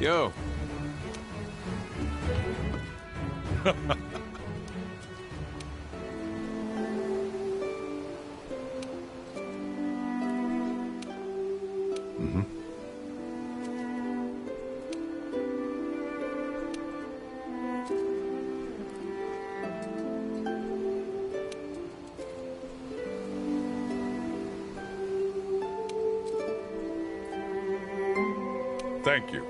Yo. Thank you.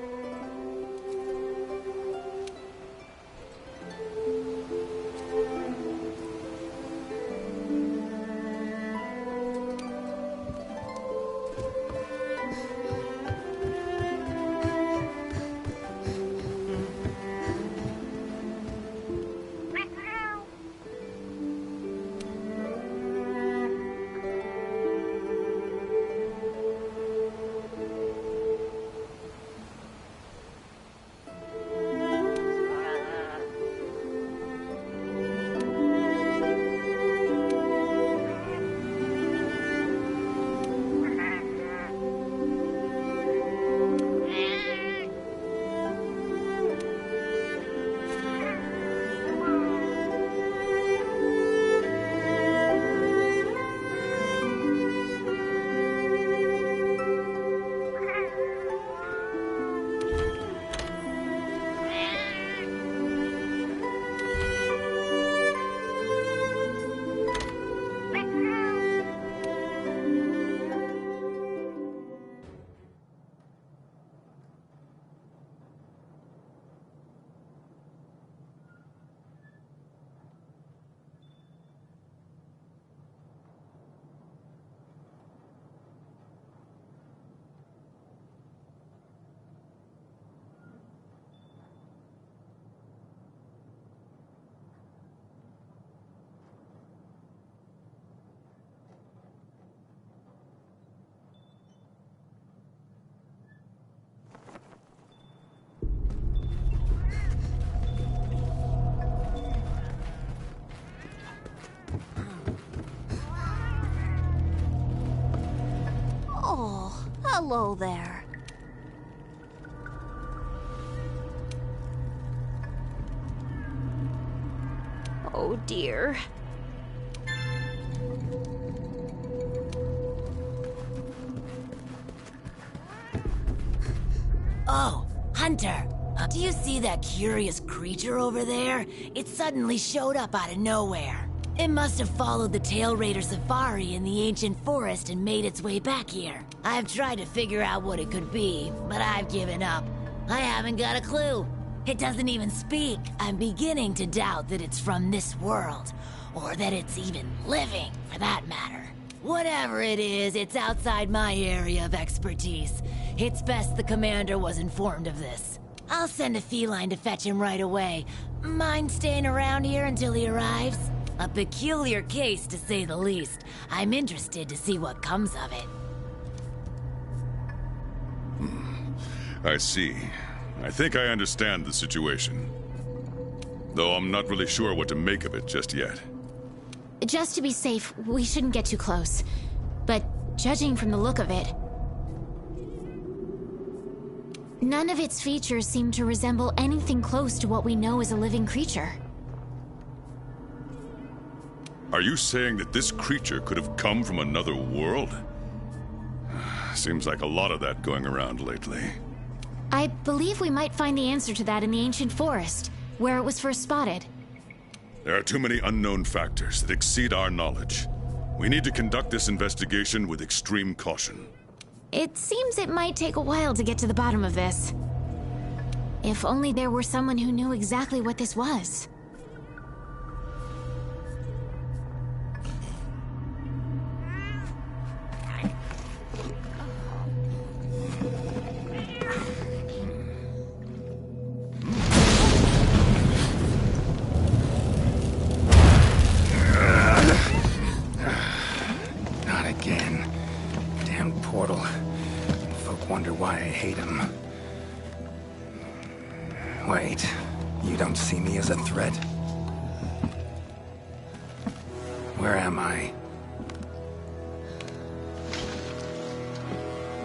Oh, hello there. Oh dear. Oh, Hunter, do you see that curious creature over there? It suddenly showed up out of nowhere. It must have followed the Tail Raider safari in the ancient forest and made its way back here. I've tried to figure out what it could be, but I've given up. I haven't got a clue. It doesn't even speak. I'm beginning to doubt that it's from this world, or that it's even living, for that matter. Whatever it is, it's outside my area of expertise. It's best the commander was informed of this. I'll send a feline to fetch him right away. Mind staying around here until he arrives? A peculiar case, to say the least. I'm interested to see what comes of it. I see. I think I understand the situation. Though I'm not really sure what to make of it just yet. Just to be safe, we shouldn't get too close. But judging from the look of it, none of its features seem to resemble anything close to what we know as a living creature. Are you saying that this creature could have come from another world? Seems like a lot of that going around lately. I believe we might find the answer to that in the ancient forest, where it was first spotted. There are too many unknown factors that exceed our knowledge. We need to conduct this investigation with extreme caution. It seems it might take a while to get to the bottom of this. If only there were someone who knew exactly what this was. Not again. Damn portal. Folk wonder why I hate him. Wait, you don't see me as a threat? Where am I?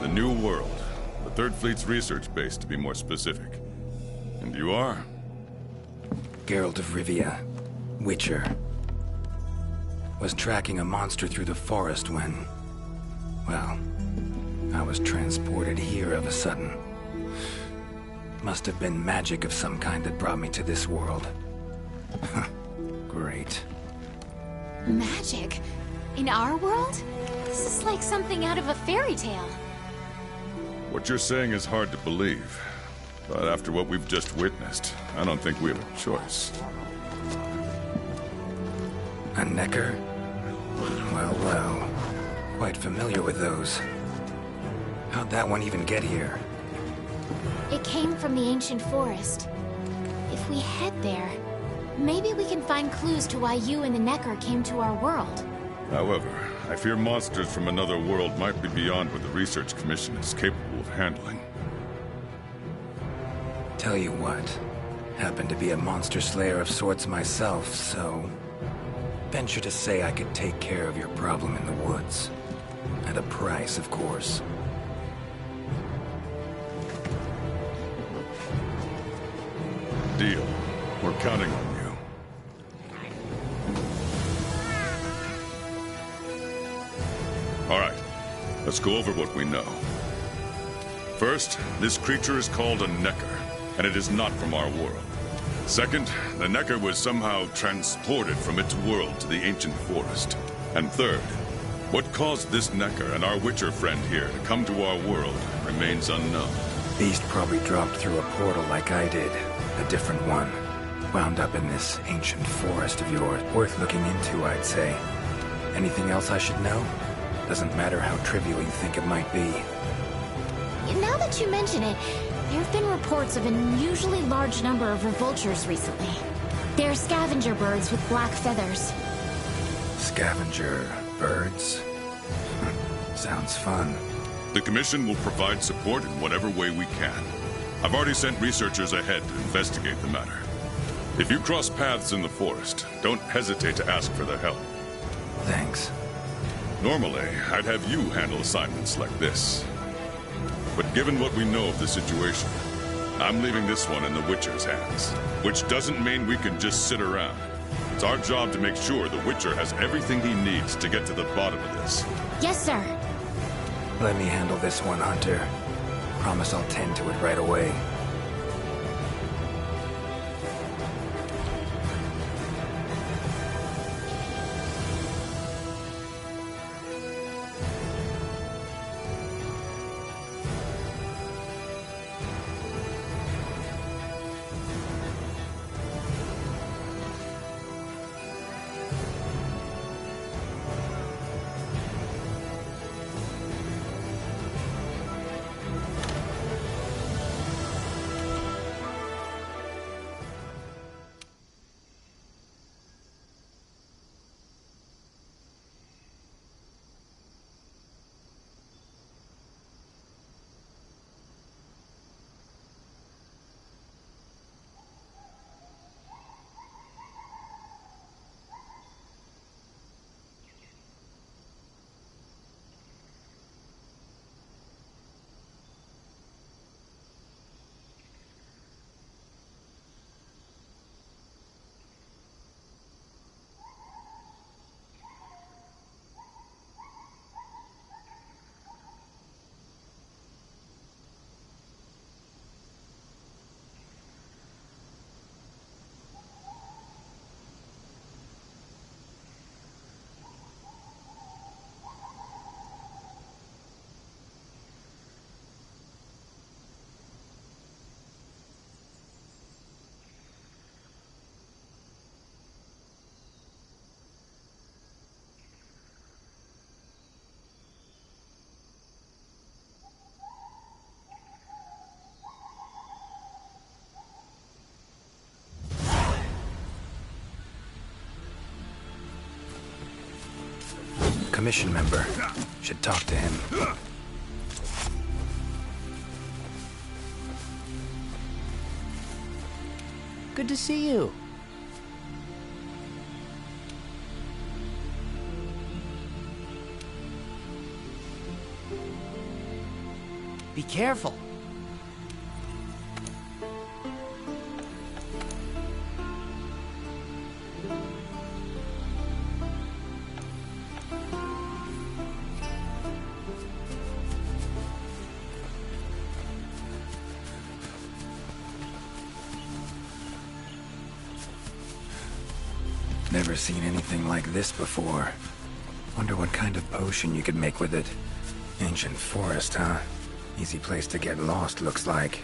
The new world, the Third Fleet's research base, to be more specific. And you are? Geralt of Rivia, Witcher. Was tracking a monster through the forest when... well, I was transported here of a sudden. Must have been magic of some kind that brought me to this world. Great. Magic? In our world? This is like something out of a fairy tale. What you're saying is hard to believe. But after what we've just witnessed, I don't think we have a choice. A Necker? Well, well. Quite familiar with those. How'd that one even get here? It came from the ancient forest. If we head there, maybe we can find clues to why you and the Necker came to our world. However, I fear monsters from another world might be beyond what the Research Commission is capable of handling. Tell you what, happen to be a monster slayer of sorts myself, so... venture to say I could take care of your problem in the woods. At a price, of course. Deal. We're counting on you. All right, let's go over what we know. First, this creature is called a Necker, and it is not from our world. Second, the Necker was somehow transported from its world to the ancient forest. And third, what caused this Necker and our Witcher friend here to come to our world remains unknown. Beast probably dropped through a portal like I did. A different one. Wound up in this ancient forest of yours. Worth looking into, I'd say. Anything else I should know? Doesn't matter how trivial you think it might be. Now that you mention it, there have been reports of an unusually large number of revoltures recently. They're scavenger birds with black feathers. Scavenger birds? Sounds fun. The Commission will provide support in whatever way we can. I've already sent researchers ahead to investigate the matter. If you cross paths in the forest, don't hesitate to ask for their help. Thanks. Normally, I'd have you handle assignments like this. But given what we know of the situation, I'm leaving this one in the Witcher's hands. Which doesn't mean we can just sit around. It's our job to make sure the Witcher has everything he needs to get to the bottom of this. Yes, sir. Let me handle this one, Hunter. Promise I'll tend to it right away. Commission member. Should talk to him. Good to see you. Be careful. Never seen anything like this before. Wonder what kind of potion you could make with it. Ancient forest, huh? Easy place to get lost, looks like.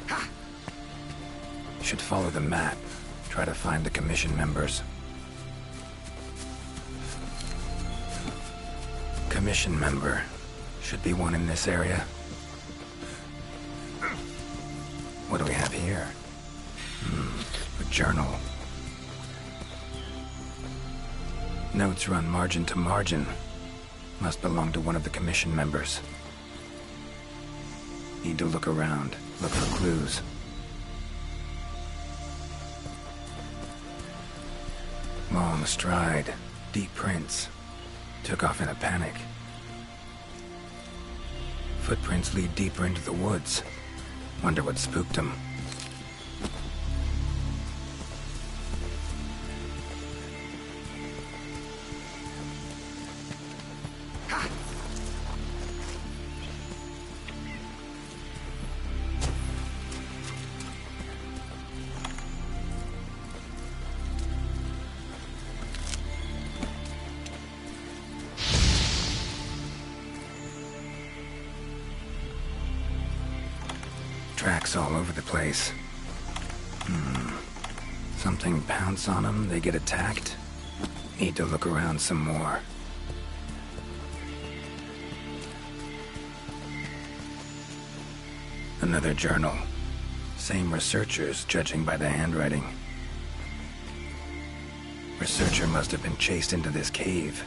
Should follow the map. Try to find the commission members. Commission member. Should be one in this area. What do we have here? A journal. Notes run margin to margin. Must belong to one of the commission members. Need to look around, look for clues. Long stride, deep prints. Took off in a panic. Footprints lead deeper into the woods. Wonder what spooked him. Tracks all over the place. Something pounce on them, they get attacked. Need to look around some more. Another journal. Same researchers, judging by the handwriting. Researcher must have been chased into this cave.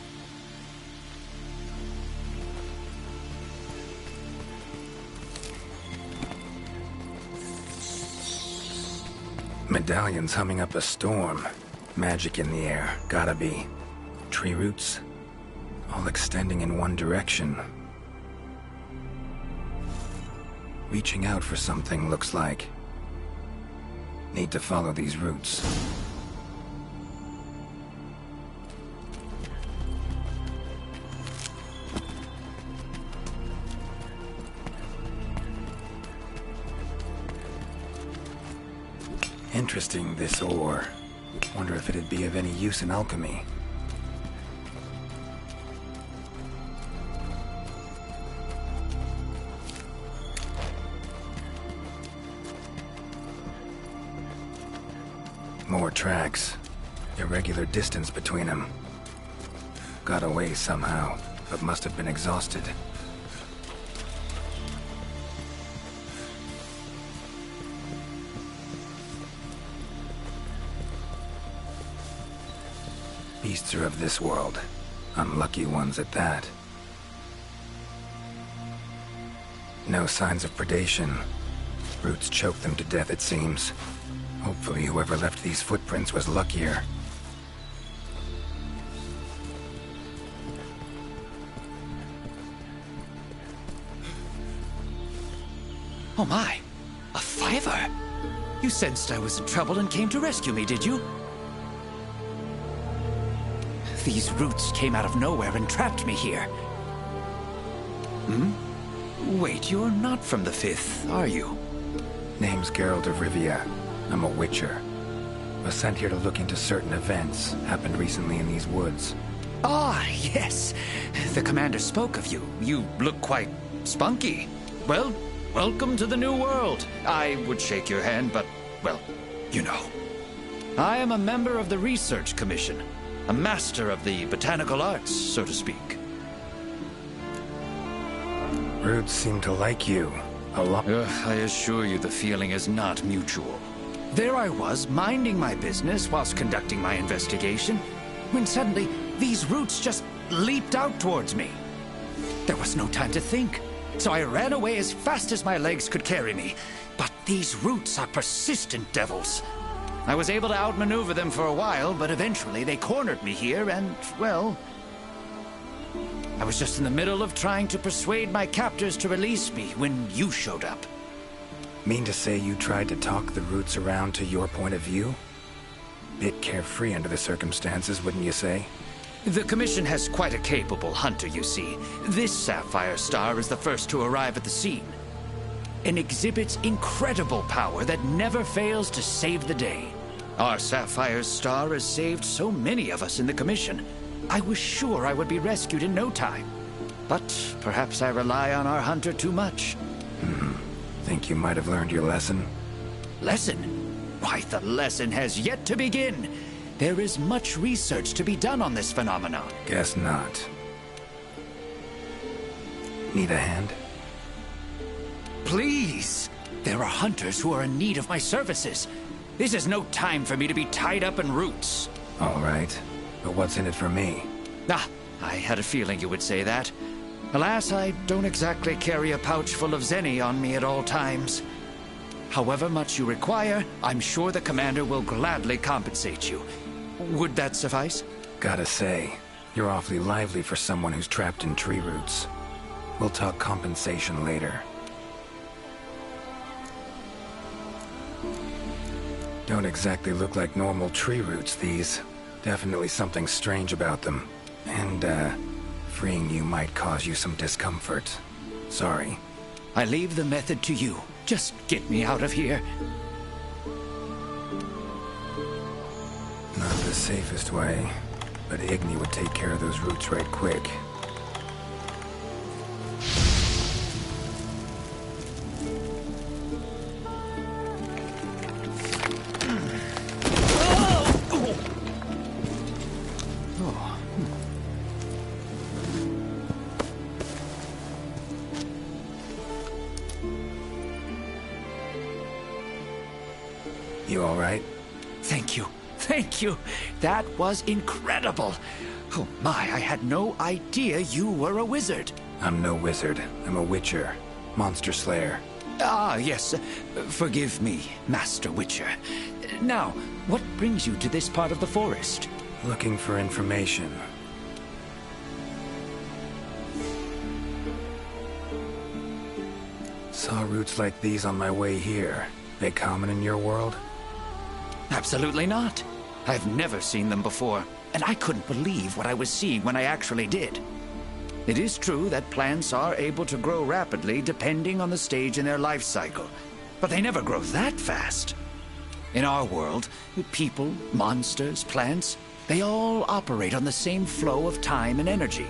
Medallions humming up a storm. Magic in the air, gotta be. Tree roots, all extending in one direction. Reaching out for something, looks like. Need to follow these roots. Interesting, this ore. Wonder if it'd be of any use in alchemy. More tracks. Irregular distance between them. Got away somehow, but must have been exhausted. Beasts are of this world. Unlucky ones at that. No signs of predation. Roots choke them to death, it seems. Hopefully whoever left these footprints was luckier. Oh my! A fiver! You sensed I was in trouble and came to rescue me, did you? These roots came out of nowhere and trapped me here. Wait, you're not from the Fifth, are you? Name's Geralt of Rivia. I'm a witcher. Was sent here to look into certain events happened recently in these woods. Ah, yes. The commander spoke of you. You look quite spunky. Well, welcome to the new world. I would shake your hand, but, well, you know. I am a member of the Research Commission. A master of the botanical arts, so to speak. Roots seem to like you a lot. I assure you the feeling is not mutual. There I was, minding my business whilst conducting my investigation, when suddenly these roots just leaped out towards me. There was no time to think, so I ran away as fast as my legs could carry me. But these roots are persistent devils. I was able to outmaneuver them for a while, but eventually they cornered me here and, well... I was just in the middle of trying to persuade my captors to release me when you showed up. Mean to say you tried to talk the roots around to your point of view? Bit carefree under the circumstances, wouldn't you say? The Commission has quite a capable hunter, you see. This Sapphire Star is the first to arrive at the scene, and exhibits incredible power that never fails to save the day. Our Sapphire Star has saved so many of us in the Commission. I was sure I would be rescued in no time. But perhaps I rely on our hunter too much. Think you might have learned your lesson? Lesson? Why, the lesson has yet to begin. There is much research to be done on this phenomenon. Guess not. Need a hand? Please! There are hunters who are in need of my services. This is no time for me to be tied up in roots. All right. But what's in it for me? Ah, I had a feeling you would say that. Alas, I don't exactly carry a pouch full of Zenny on me at all times. However much you require, I'm sure the commander will gladly compensate you. Would that suffice? Gotta say, you're awfully lively for someone who's trapped in tree roots. We'll talk compensation later. Don't exactly look like normal tree roots, these. Definitely something strange about them. And, freeing you might cause you some discomfort. Sorry. I leave the method to you. Just get me out of here. Not the safest way, but Igni would take care of those roots right quick. You all right? Thank you. Thank you. That was incredible. Oh my, I had no idea you were a wizard. I'm no wizard. I'm a witcher. Monster slayer. Ah, yes. Forgive me, Master Witcher. Now, what brings you to this part of the forest? Looking for information. Saw roots like these on my way here. They common in your world? Absolutely not. I've never seen them before, and I couldn't believe what I was seeing when I actually did. It is true that plants are able to grow rapidly depending on the stage in their life cycle, but they never grow that fast. In our world, people, monsters, plants, they all operate on the same flow of time and energy.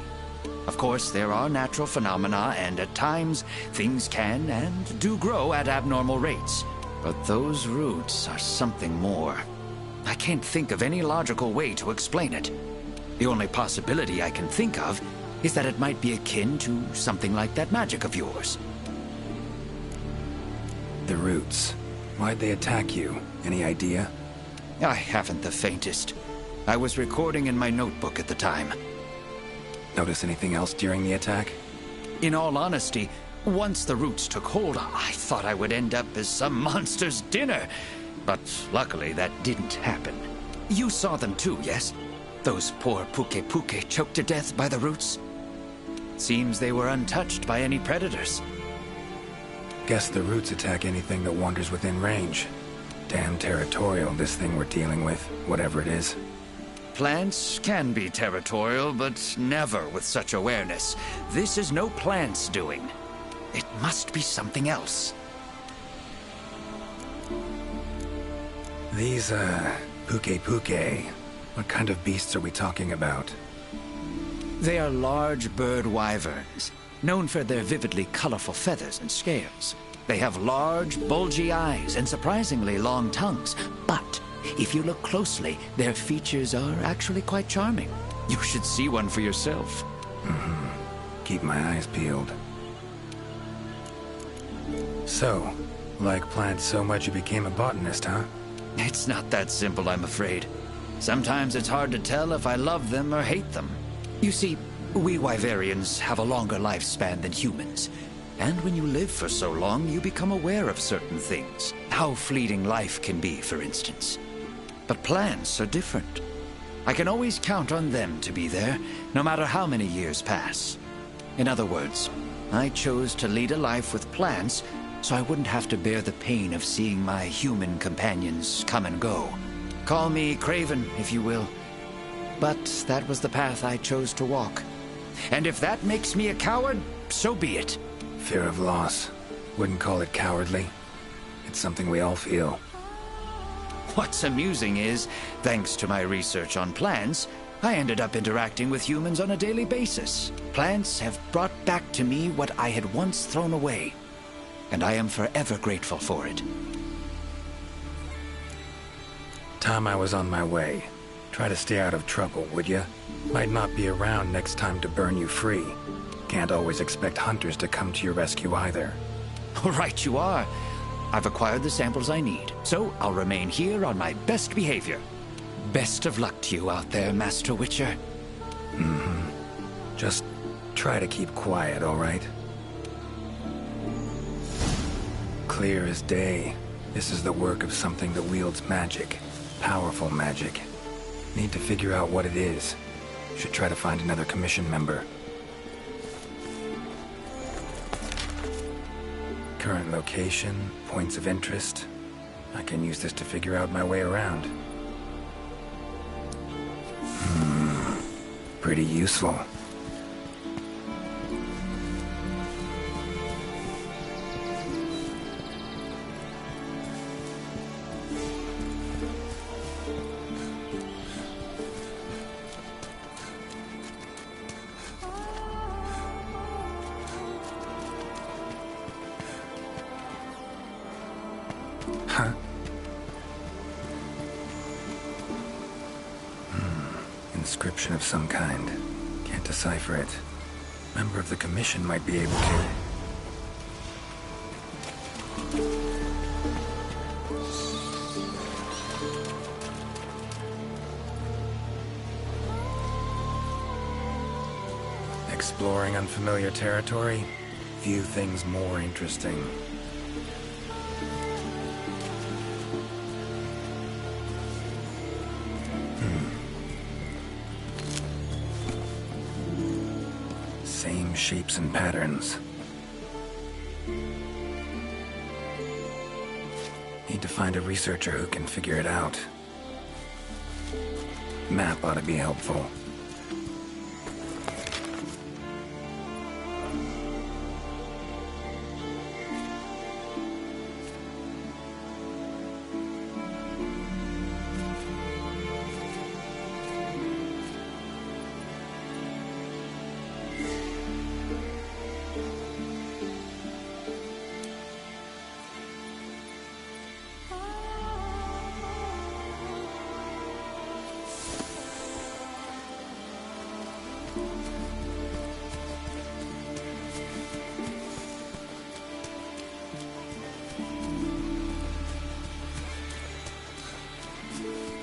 Of course, there are natural phenomena, and at times, things can and do grow at abnormal rates. But those roots are something more. I can't think of any logical way to explain it. The only possibility I can think of is that it might be akin to something like that magic of yours. The roots. Why'd they attack you? Any idea? I haven't the faintest. I was recording in my notebook at the time. Notice anything else during the attack? In all honesty, once the roots took hold, I thought I would end up as some monster's dinner. But luckily, that didn't happen. You saw them too, yes? Those poor Puke choked to death by the roots? Seems they were untouched by any predators. Guess the roots attack anything that wanders within range. Damn territorial, this thing we're dealing with, whatever it is. Plants can be territorial, but never with such awareness. This is no plant's doing. It must be something else. These, Puke. What kind of beasts are we talking about? They are large bird wyverns, known for their vividly colorful feathers and scales. They have large, bulgy eyes and surprisingly long tongues. But if you look closely, their features are actually quite charming. You should see one for yourself. Keep my eyes peeled. So, like plants so much you became a botanist, huh? It's not that simple, I'm afraid. Sometimes it's hard to tell if I love them or hate them. You see, we Wyverians have a longer lifespan than humans. And when you live for so long, you become aware of certain things. How fleeting life can be, for instance. But plants are different. I can always count on them to be there, no matter how many years pass. In other words, I chose to lead a life with plants so I wouldn't have to bear the pain of seeing my human companions come and go. Call me Craven, if you will. But that was the path I chose to walk. And if that makes me a coward, so be it. Fear of loss. Wouldn't call it cowardly. It's something we all feel. What's amusing is, thanks to my research on plants, I ended up interacting with humans on a daily basis. Plants have brought back to me what I had once thrown away, and I am forever grateful for it. Time I was on my way. Try to stay out of trouble, would ya? Might not be around next time to burn you free. Can't always expect hunters to come to your rescue either. Right you are. I've acquired the samples I need, so I'll remain here on my best behavior. Best of luck to you out there, Master Witcher. Just try to keep quiet, all right? Clear as day. This is the work of something that wields magic. Powerful magic. Need to figure out what it is. Should try to find another commission member. Current location, points of interest. I can use this to figure out my way around. Pretty useful. Huh? Inscription of some kind. Can't decipher it. Member of the Commission might be able to. Exploring unfamiliar territory? Few things more interesting. Same shapes and patterns. Need to find a researcher who can figure it out. Map ought to be helpful.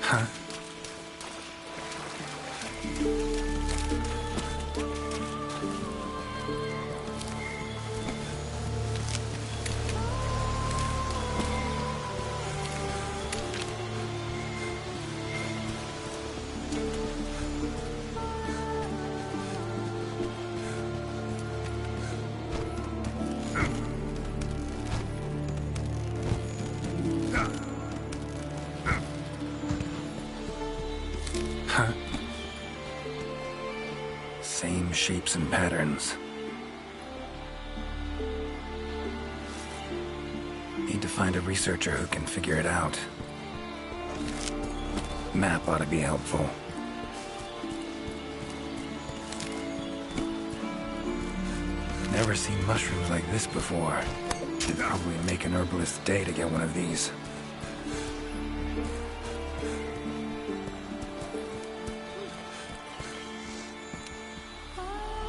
Huh? Huh? Same shapes and patterns. Need to find a researcher who can figure it out. Map ought to be helpful. Never seen mushrooms like this before. Should probably make an herbalist's day to get one of these.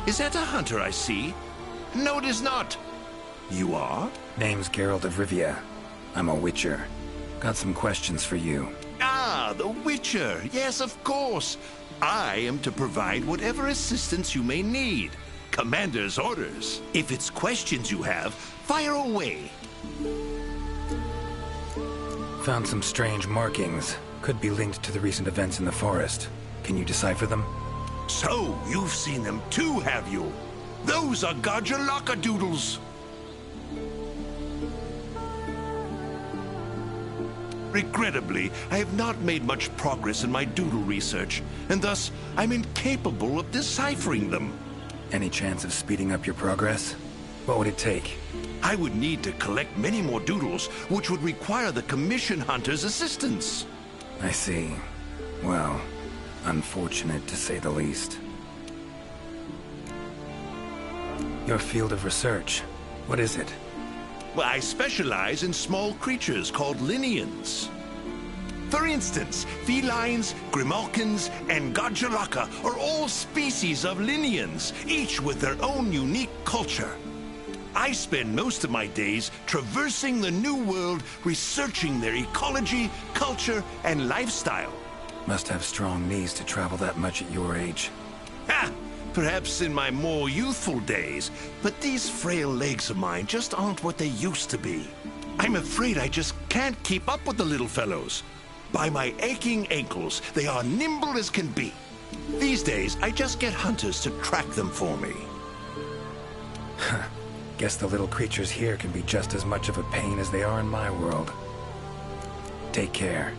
Is that a hunter I see? No, it is not. You are? Name's Geralt of Rivia. I'm a witcher. Got some questions for you. Ah, the Witcher. Yes, of course. I am to provide whatever assistance you may need. Commander's orders. If it's questions you have, fire away. Found some strange markings. Could be linked to the recent events in the forest. Can you decipher them? So, you've seen them too, have you? Those are Gajalaka doodles. Regrettably, I have not made much progress in my doodle research, and thus I'm incapable of deciphering them. Any chance of speeding up your progress? What would it take? I would need to collect many more doodles, which would require the commission hunter's assistance. I see. Well, unfortunate to say the least. Your field of research, what is it? Well, I specialize in small creatures called Lineans. For instance, felines, grimalkins, and Godjalaka are all species of Lineans, each with their own unique culture. I spend most of my days traversing the New World, researching their ecology, culture, and lifestyle. Must have strong knees to travel that much at your age. Ha! Perhaps in my more youthful days, but these frail legs of mine just aren't what they used to be. I'm afraid I just can't keep up with the little fellows. By my aching ankles, they are nimble as can be. These days, I just get hunters to track them for me. Guess the little creatures here can be just as much of a pain as they are in my world. Take care.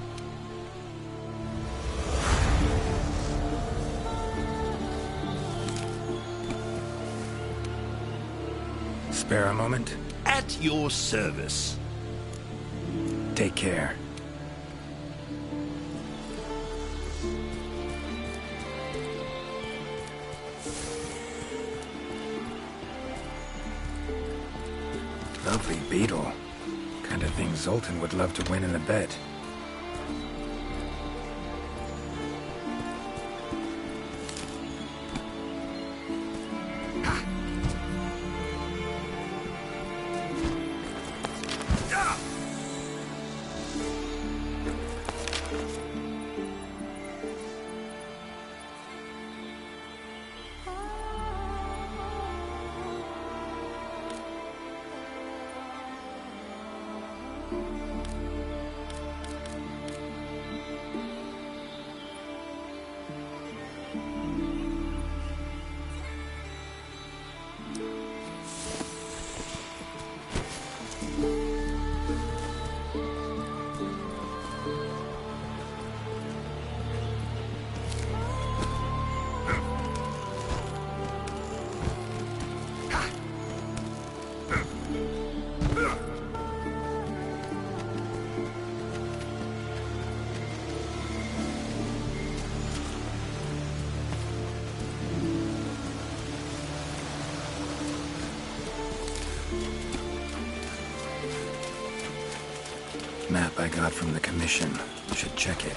Spare a moment? At your service. Take care. Lovely beetle. Kind of thing Zoltan would love to win in a bet. Map I got from the commission. Should check it.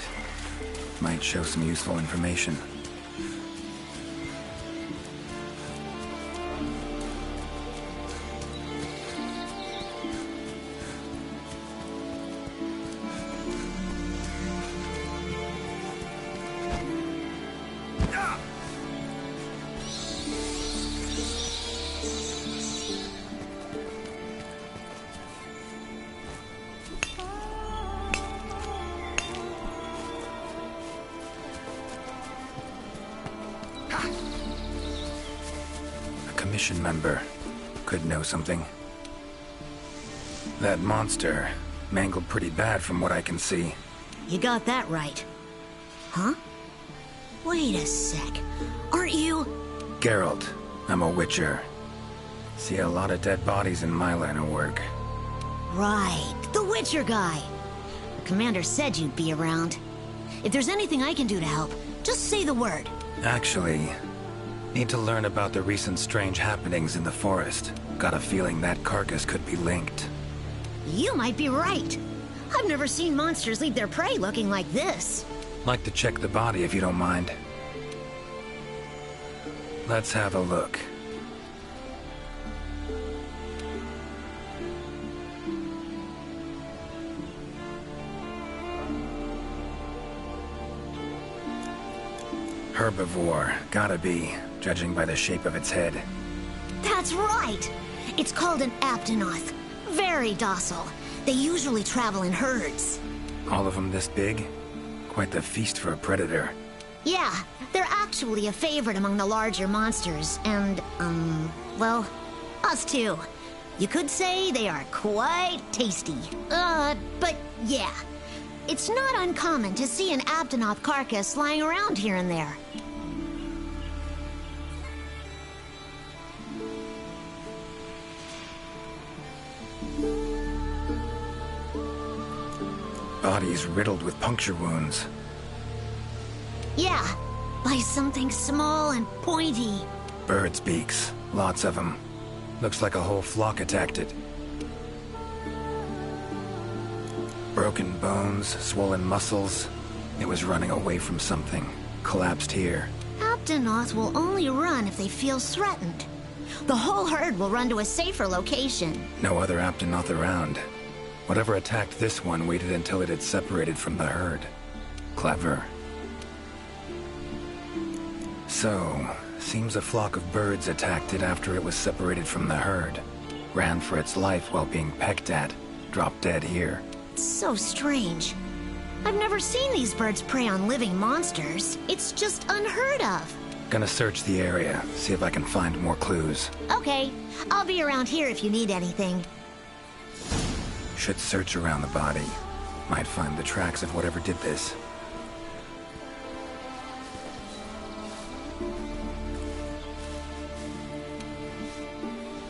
Might show some useful information. Commission member. Could know something. That monster mangled pretty bad from what I can see. You got that right. Huh? Wait a sec. Aren't you... Geralt. I'm a witcher. See a lot of dead bodies in my line of work. Right, the Witcher guy. The commander said you'd be around. If there's anything I can do to help, just say the word. Actually, need to learn about the recent strange happenings in the forest. Got a feeling that carcass could be linked. You might be right. I've never seen monsters leave their prey looking like this. Like to check the body if you don't mind. Let's have a look. Herbivore, gotta be, judging by the shape of its head. That's right! It's called an aptonoth. Very docile. They usually travel in herds. All of them this big? Quite the feast for a predator. Yeah, they're actually a favorite among the larger monsters, and, well, us too. You could say they are quite tasty. But yeah. It's not uncommon to see an aptonoth carcass lying around here and there. body's riddled with puncture wounds. Yeah, by something small and pointy. Birds' beaks. Lots of them. Looks like a whole flock attacked it. Broken bones, swollen muscles. It was running away from something. Collapsed here. Aptonoth will only run if they feel threatened. The whole herd will run to a safer location. No other Aptonoth around. Whatever attacked this one waited until it had separated from the herd. Clever. So, seems a flock of birds attacked it after it was separated from the herd. Ran for its life while being pecked at. Dropped dead here. It's so strange. I've never seen these birds prey on living monsters. It's just unheard of. Gonna search the area, see if I can find more clues. Okay, I'll be around here if you need anything. Should search around the body. Might find the tracks of whatever did this.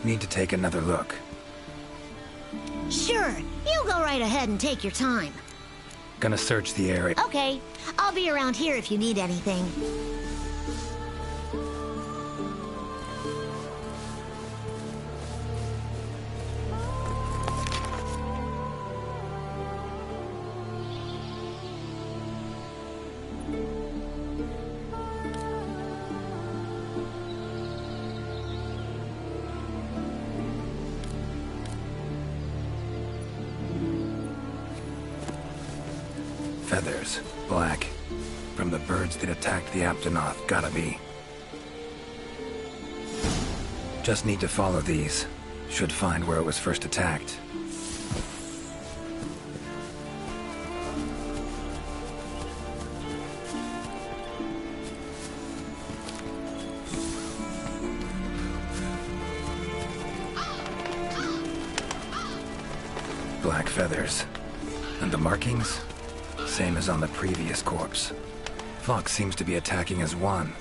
Need to take another look. Sure, you go right ahead and take your time. Gonna search the area. Okay, I'll be around here if you need anything. Feathers. Black. From the birds that attacked the Aptonoth, gotta be. Just need to follow these. Should find where it was first attacked. Black feathers. And the markings? Same as on the previous corpse. Fox seems to be attacking as one.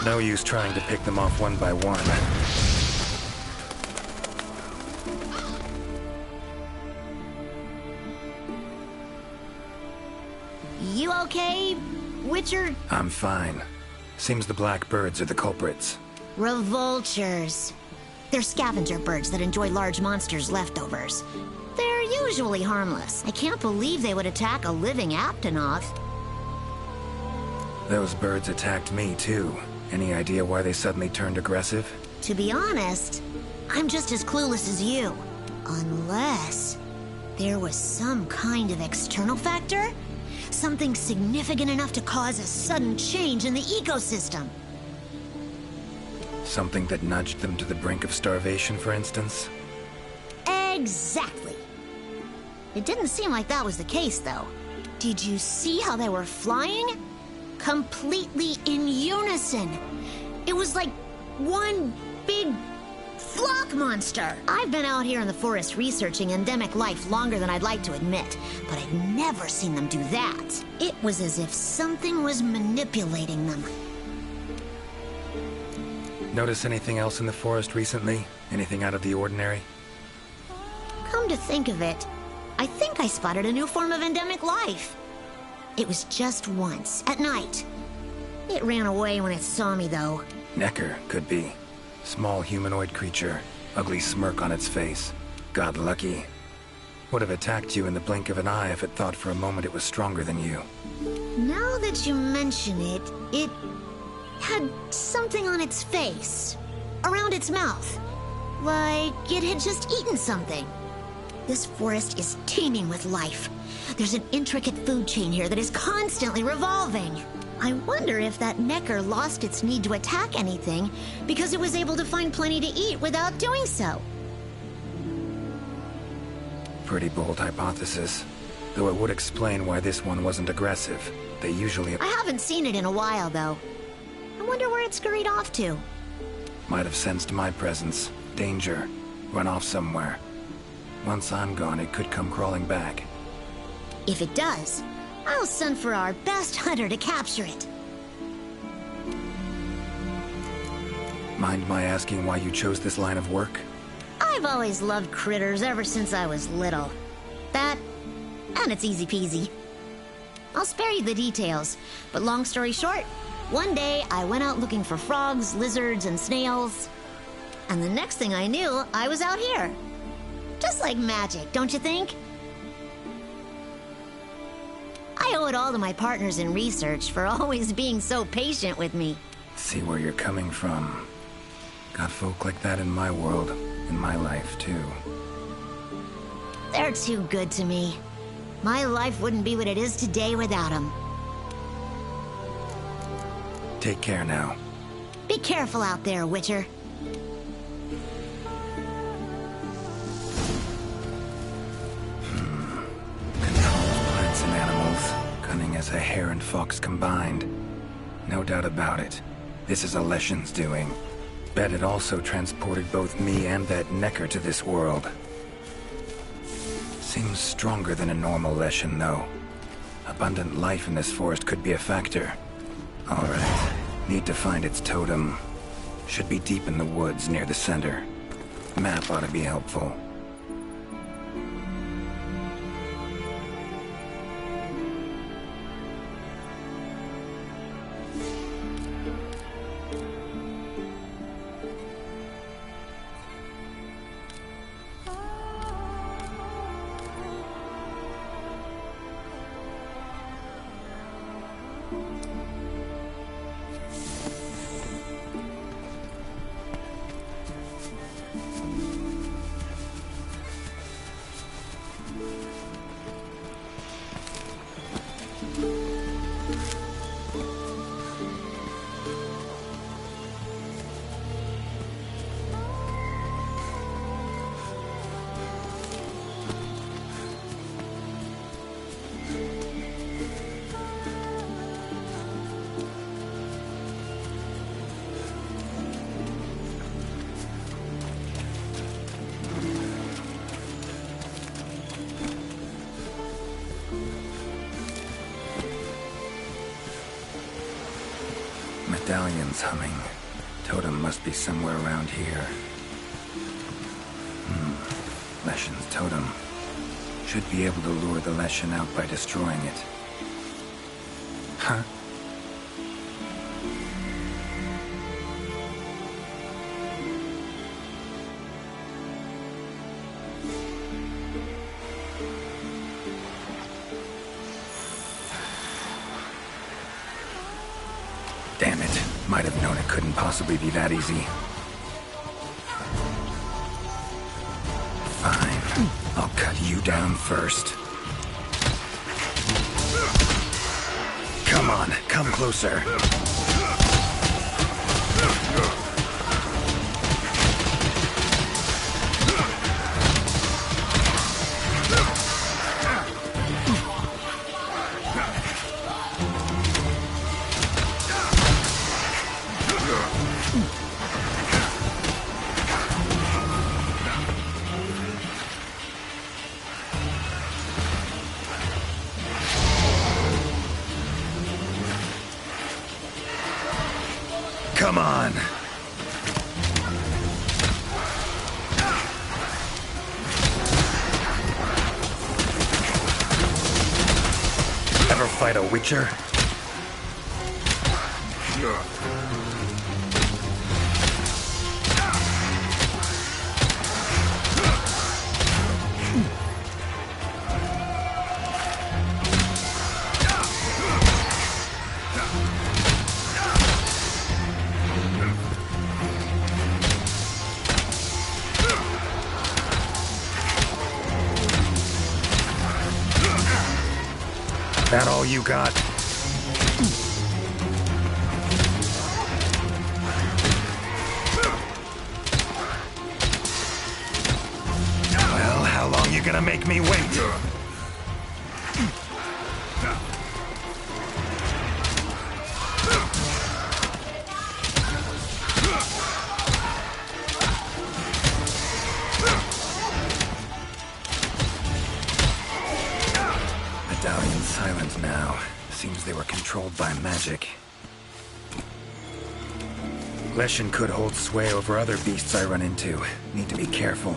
No use trying to pick them off one by one. You okay, Witcher? I'm fine. Seems the black birds are the culprits. Revoltures. They're scavenger birds that enjoy large monsters' leftovers. They're usually harmless. I can't believe they would attack a living Aptonoth. Those birds attacked me, too. Any idea why they suddenly turned aggressive? To be honest, I'm just as clueless as you. Unless there was some kind of external factor? Something significant enough to cause a sudden change in the ecosystem. Something that nudged them to the brink of starvation, for instance? Exactly. It didn't seem like that was the case, though. Did you see how they were flying? Completely in unison. It was like one big flock monster. I've been out here in the forest researching endemic life longer than I'd like to admit, but I've never seen them do that. It was as if something was manipulating them. Notice anything else in the forest recently? Anything out of the ordinary? Come to think of it, I think I spotted a new form of endemic life. It was just once, at night. It ran away when it saw me, though. Necker, could be. Small humanoid creature. Ugly smirk on its face. Got lucky. Would have attacked you in the blink of an eye if it thought for a moment it was stronger than you. Now that you mention it, it had something on its face. Around its mouth. Like it had just eaten something. This forest is teeming with life. There's an intricate food chain here that is constantly revolving. I wonder if that Necker lost its need to attack anything because it was able to find plenty to eat without doing so. Pretty bold hypothesis. Though it would explain why this one wasn't aggressive. They usually... I haven't seen it in a while, though. I wonder where it scurried off to. Might have sensed my presence. Danger. Run off somewhere. Once I'm gone, it could come crawling back. If it does, I'll send for our best hunter to capture it. Mind my asking why you chose this line of work? I've always loved critters ever since I was little. and it's easy peasy. I'll spare you the details, but long story short, one day I went out looking for frogs, lizards, and snails, and the next thing I knew, I was out here. Just like magic, don't you think? I owe it all to my partners in research for always being so patient with me. See where you're coming from. Got folk like that in my world, in my life, too. They're too good to me. My life wouldn't be what it is today without them. Take care now. Be careful out there, Witcher. Controls plants and animals, cunning as a hare and fox combined. No doubt about it. This is Alessian's doing. Bet it also transported both me and that Necker to this world. Seems stronger than a normal Leshen, though. Abundant life in this forest could be a factor. Alright. Need to find its totem. Should be deep in the woods near the center. Map ought to be helpful. Medallion's humming. Totem must be somewhere around here. Leshen's totem. Should be able to lure the Leshen out by destroying it. Huh? Damn it. Might have known it couldn't possibly be that easy. Fine. I'll cut you down first. Come on, come closer. Come on. Ever fight a Witcher? That all you got? Well, how long you gonna make me wait? Medallion's silent now. Seems they were controlled by magic. Leshen could hold sway over other beasts I run into. Need to be careful.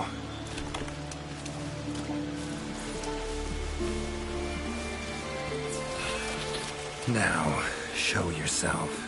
Now, show yourself.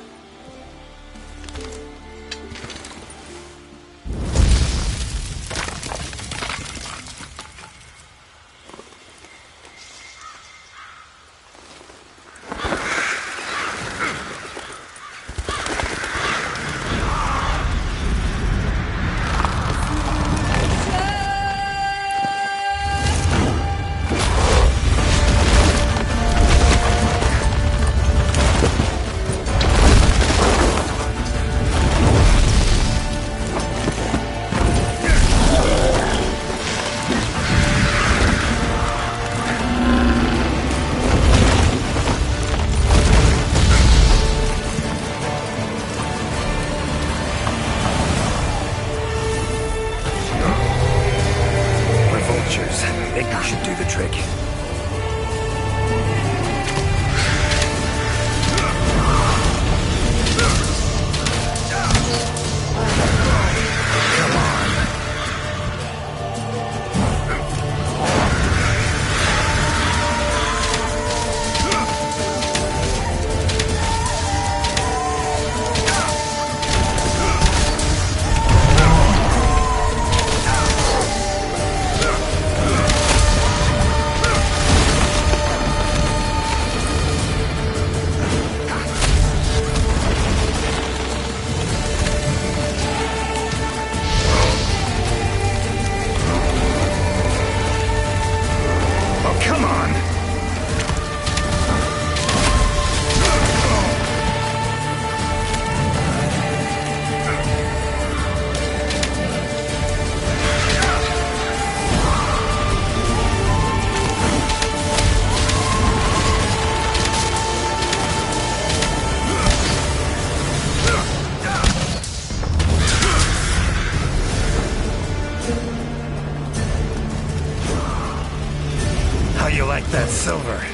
That silver.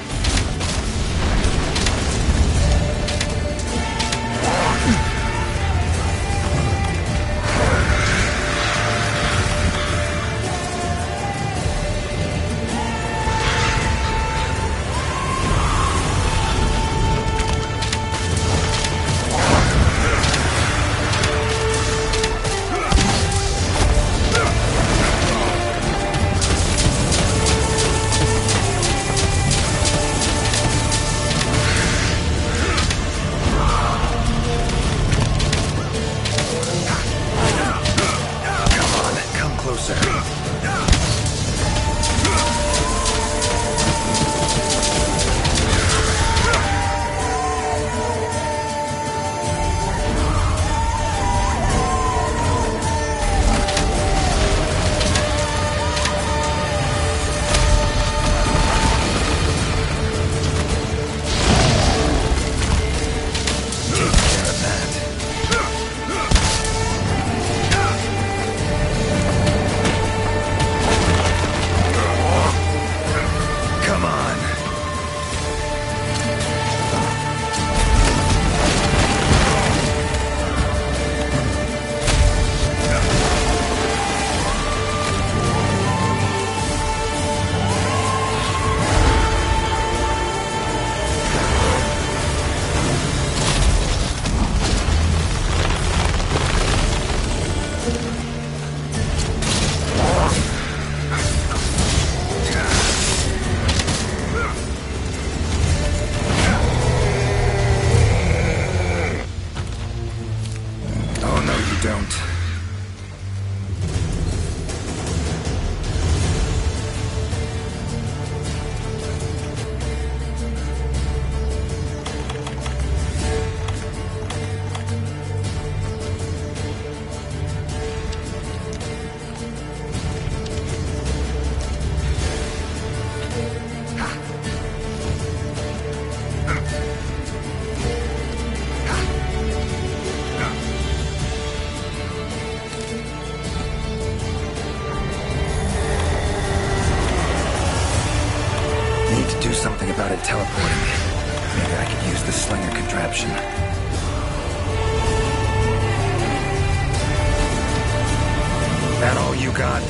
About it teleporting. Maybe I could use the slinger contraption. That all you got?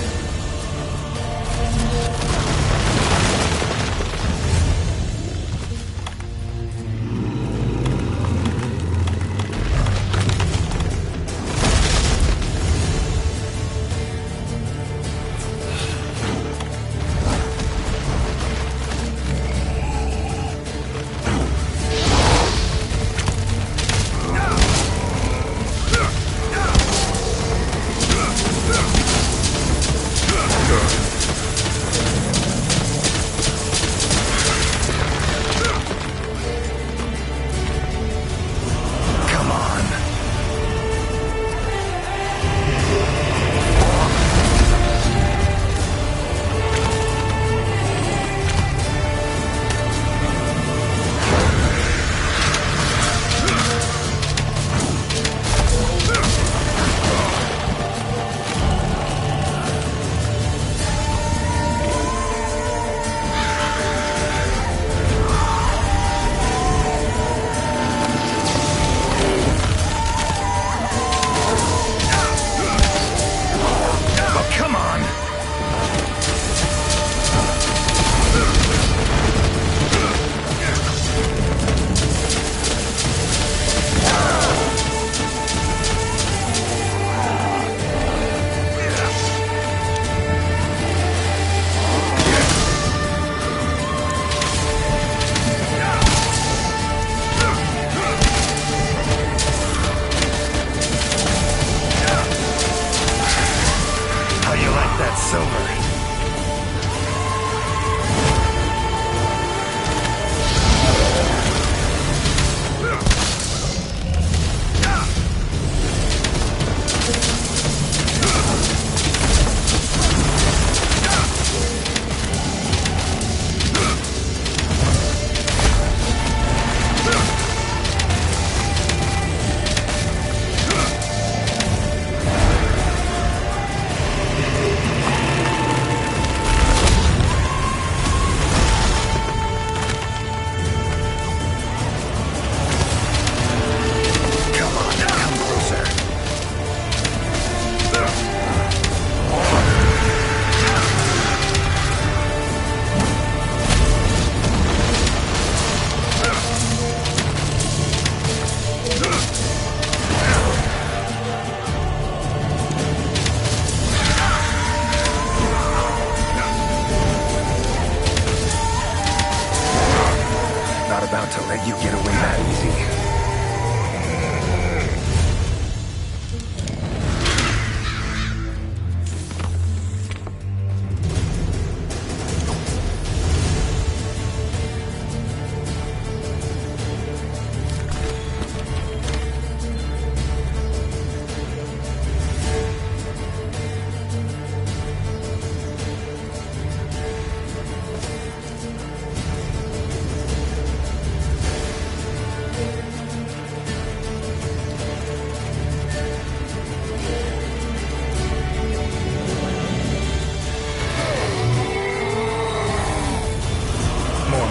about to let you get away that easy.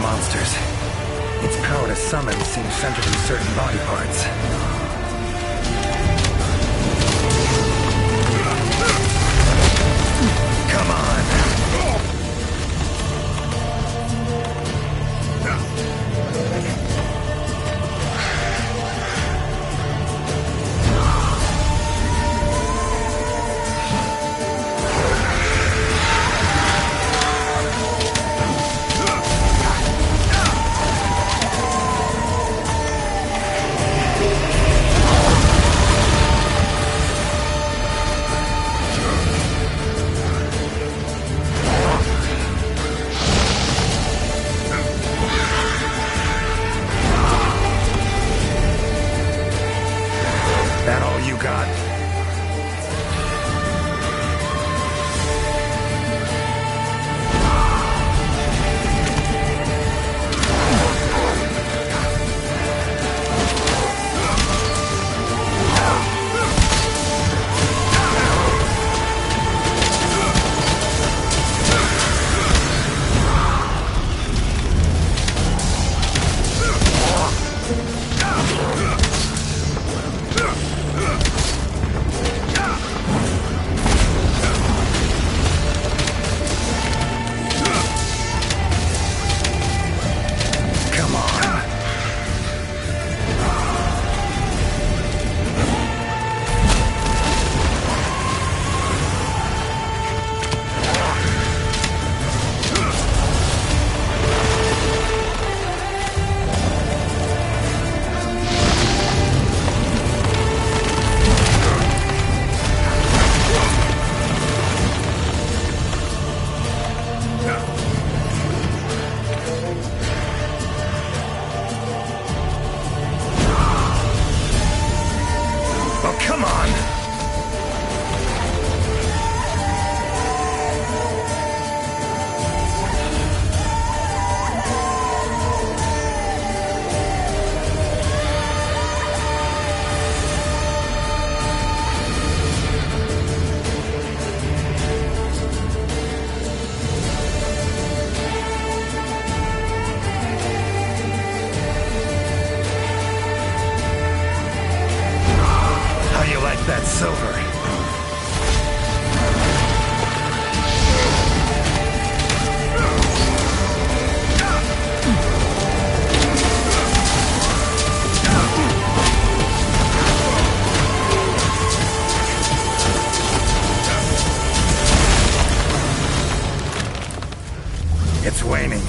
Monsters. Its power to summon seems centered in certain body parts. Come on! That all you got? Come on! How you like that silver? It's waning.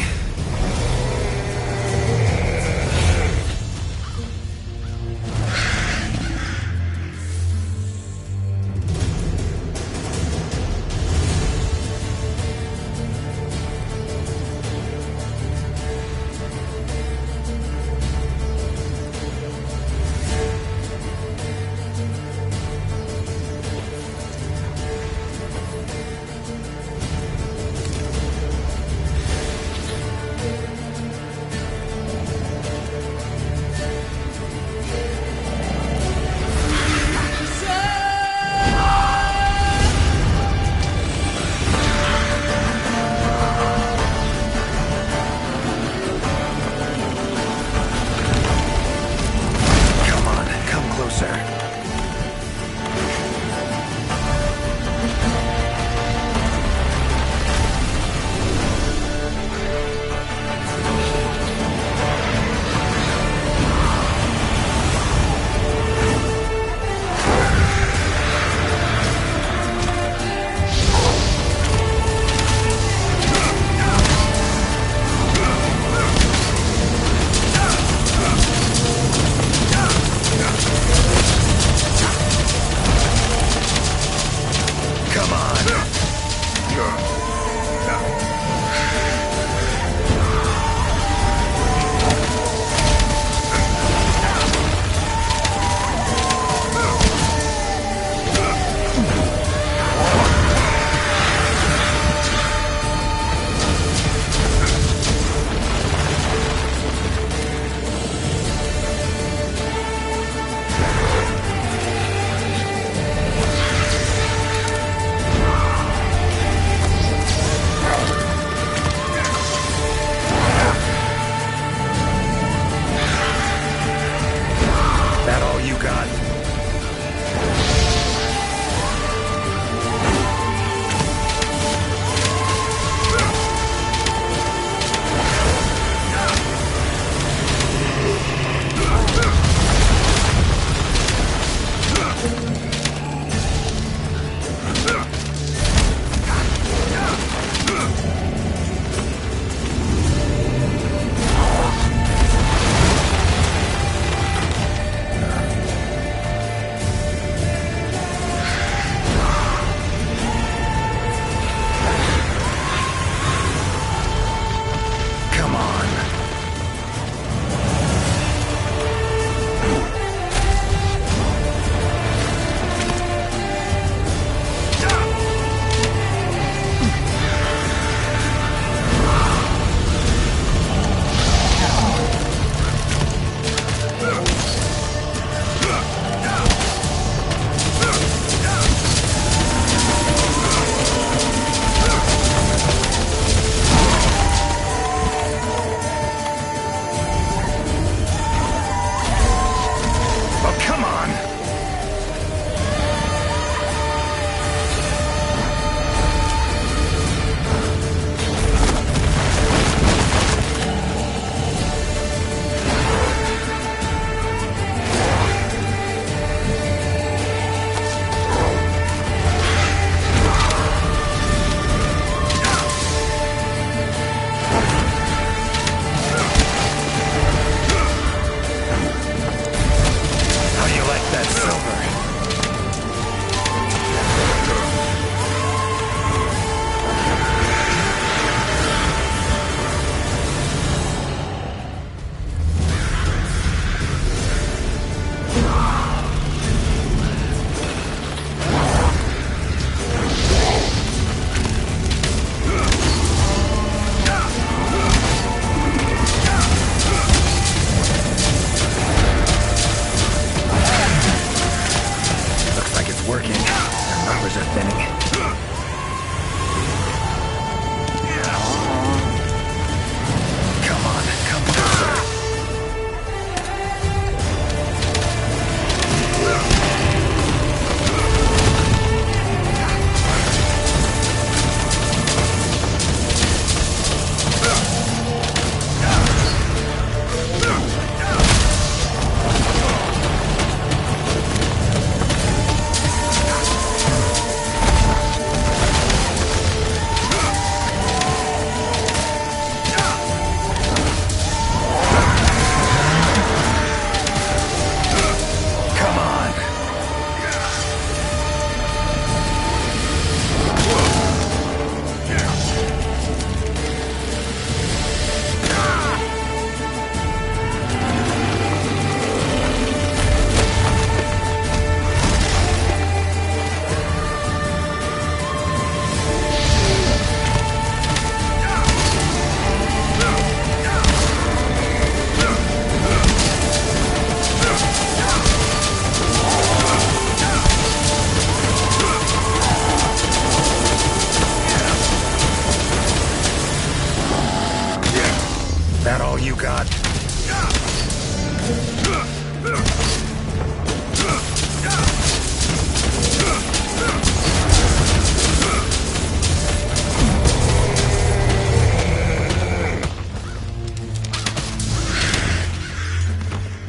all you got?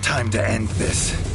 Time to end this.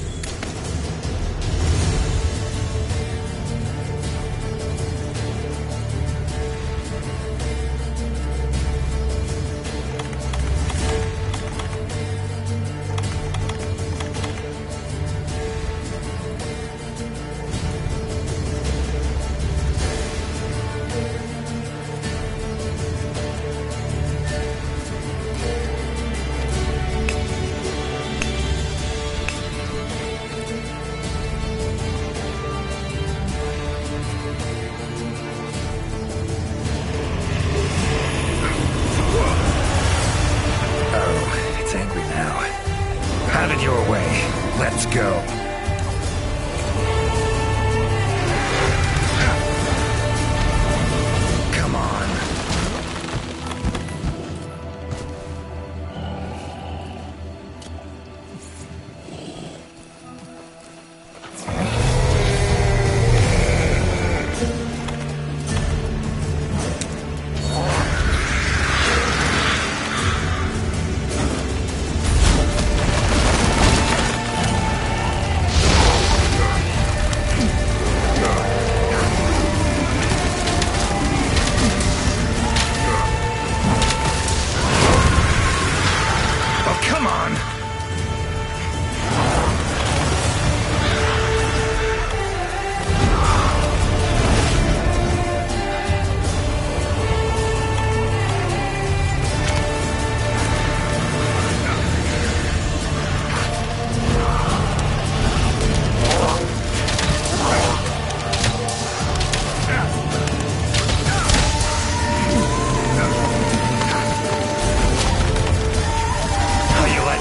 Have it your way. Let's go. Come on.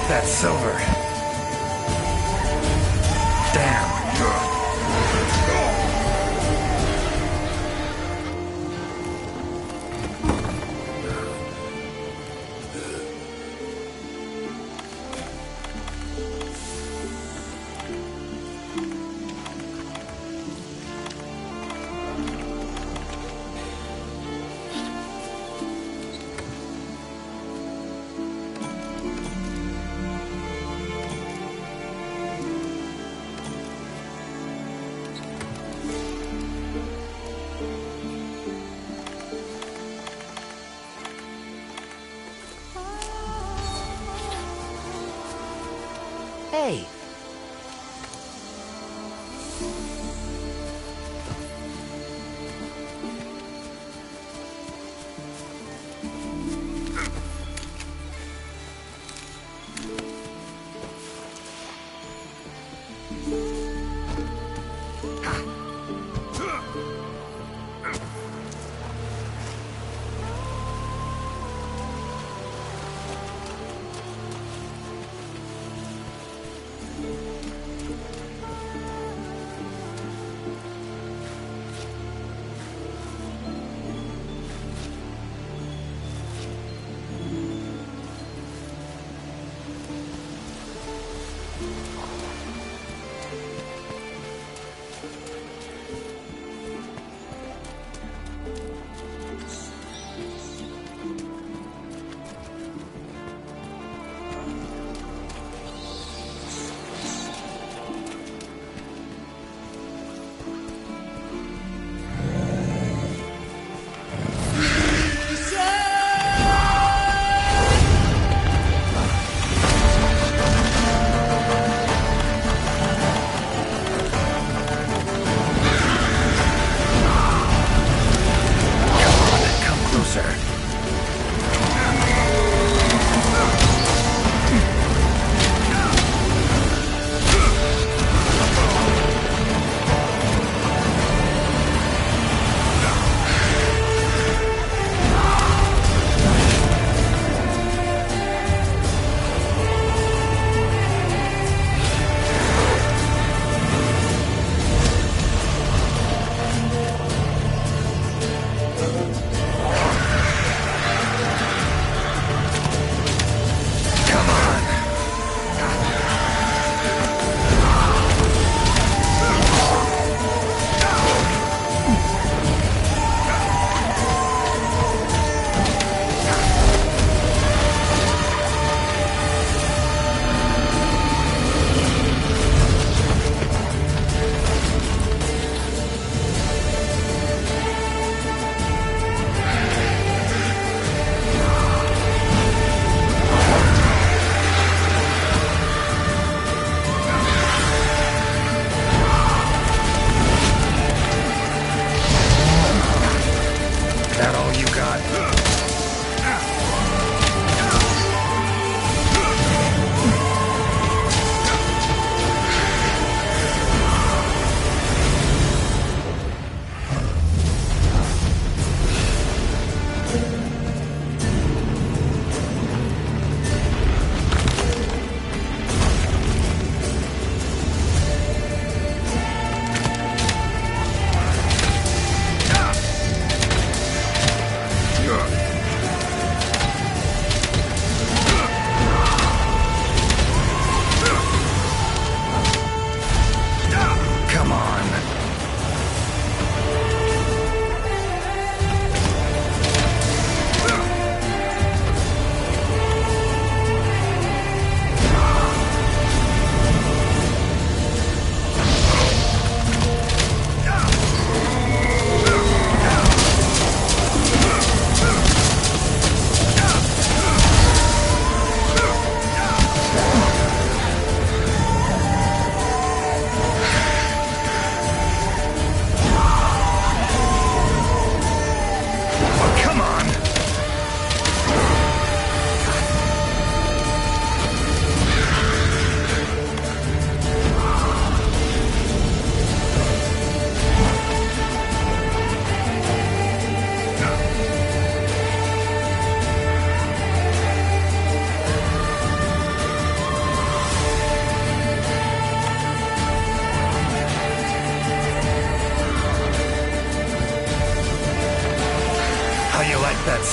That silver. Damn. Hey!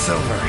silver.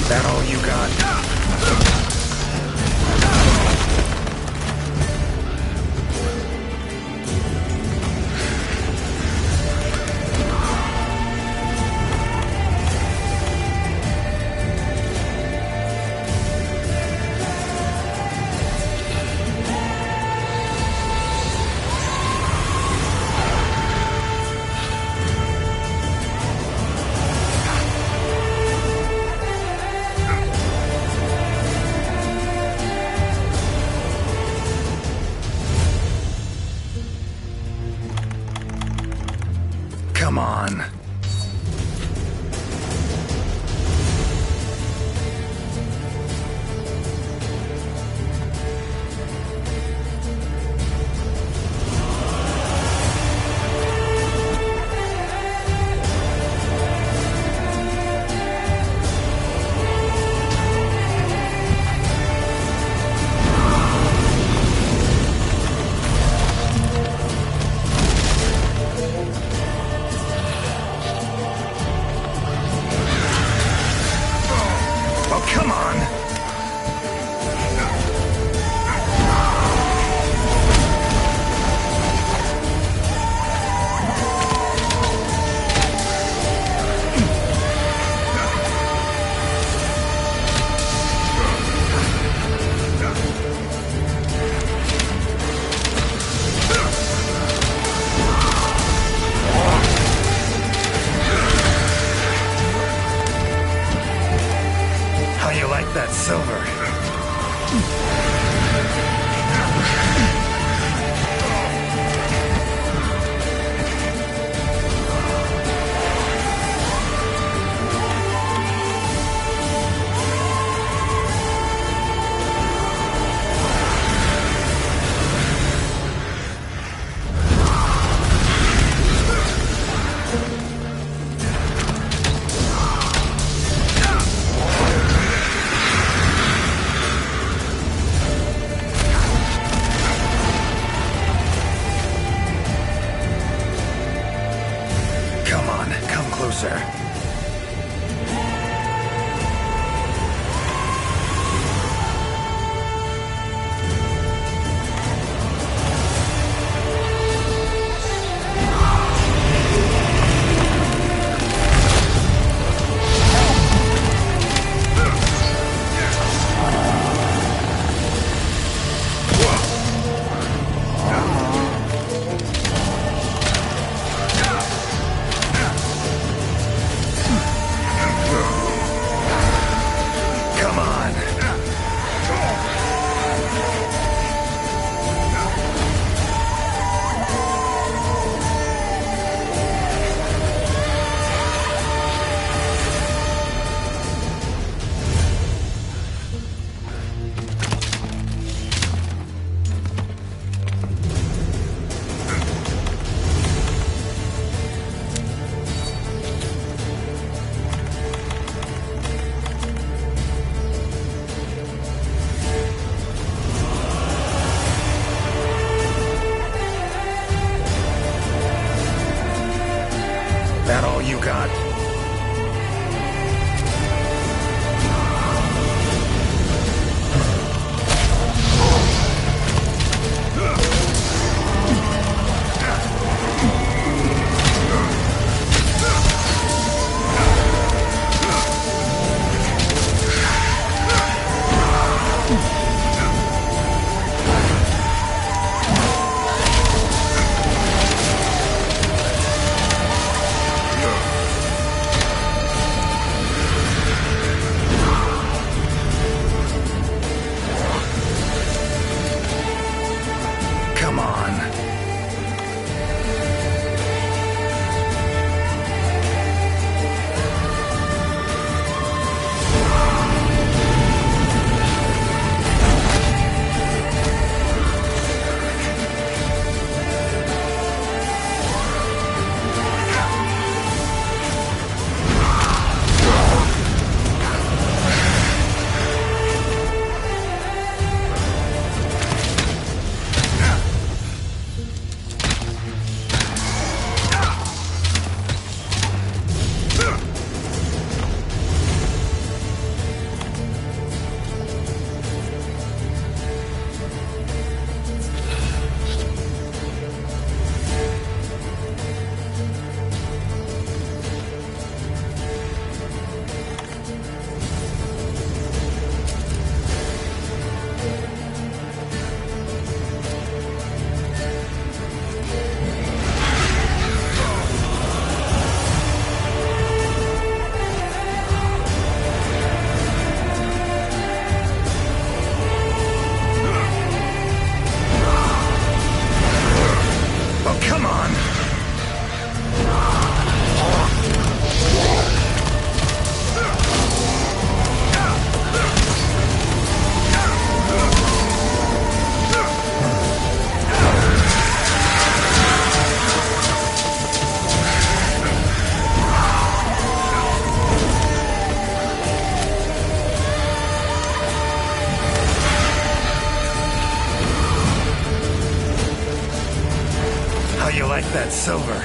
That all you got? Come on. Come on! How you like that silver? Come on, come closer. God. Come on. Oh, come on! How you like that silver?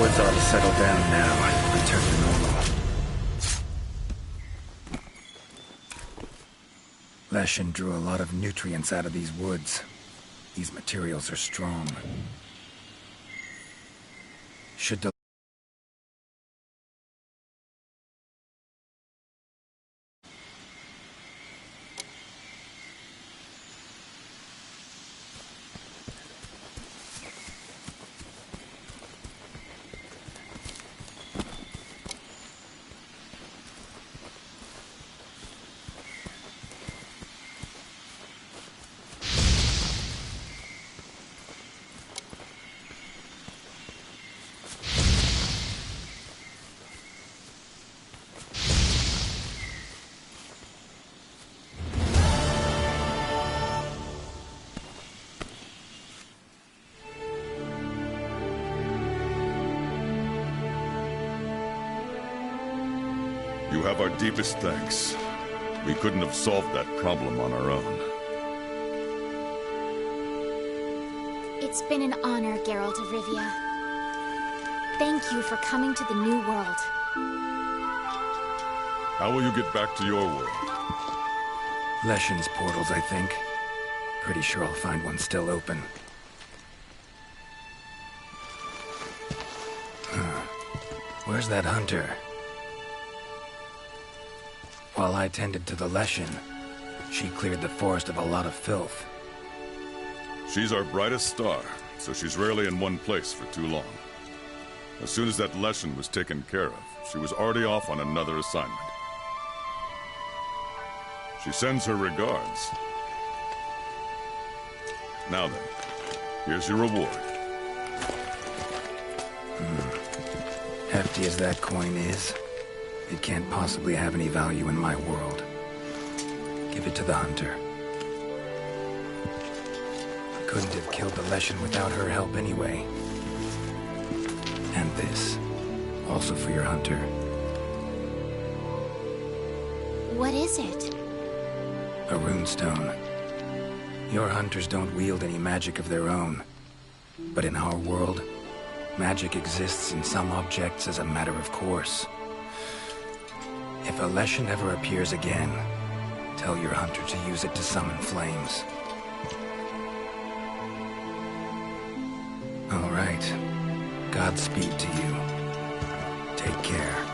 Woods ought to settle down now and return to normal. Leshen drew a lot of nutrients out of these woods. These materials are strong. Should the You have our deepest thanks. We couldn't have solved that problem on our own. It's been an honor, Geralt of Rivia. Thank you for coming to the New World. How will you get back to your world? Leshen's portals, I think. Pretty sure I'll find one still open. Where's that hunter? While I tended to the Leshen, she cleared the forest of a lot of filth. She's our brightest star, so she's rarely in one place for too long. As soon as that Leshen was taken care of, she was already off on another assignment. She sends her regards. Now then, here's your reward. Hefty as that coin is, it can't possibly have any value in my world. Give it to the hunter. Couldn't have killed the Leshen without her help anyway. And this, also for your hunter. What is it? A runestone. Your hunters don't wield any magic of their own. But in our world, magic exists in some objects as a matter of course. If a Leshen ever appears again, tell your hunter to use it to summon flames. All right. Godspeed to you. Take care.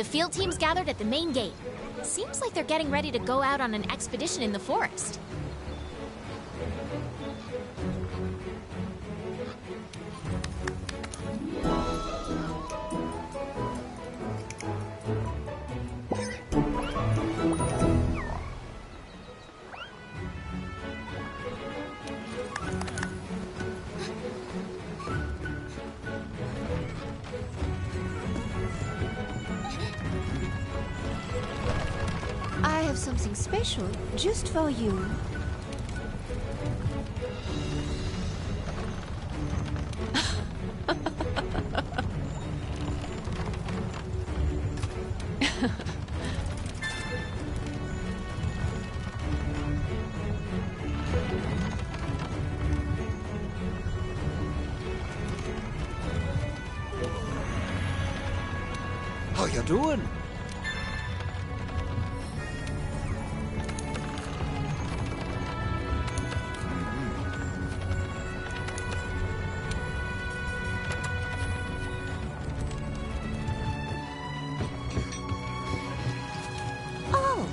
The field team's gathered at the main gate. Seems like they're getting ready to go out on an expedition in the forest. I have something special just for you. How you doing? Oh,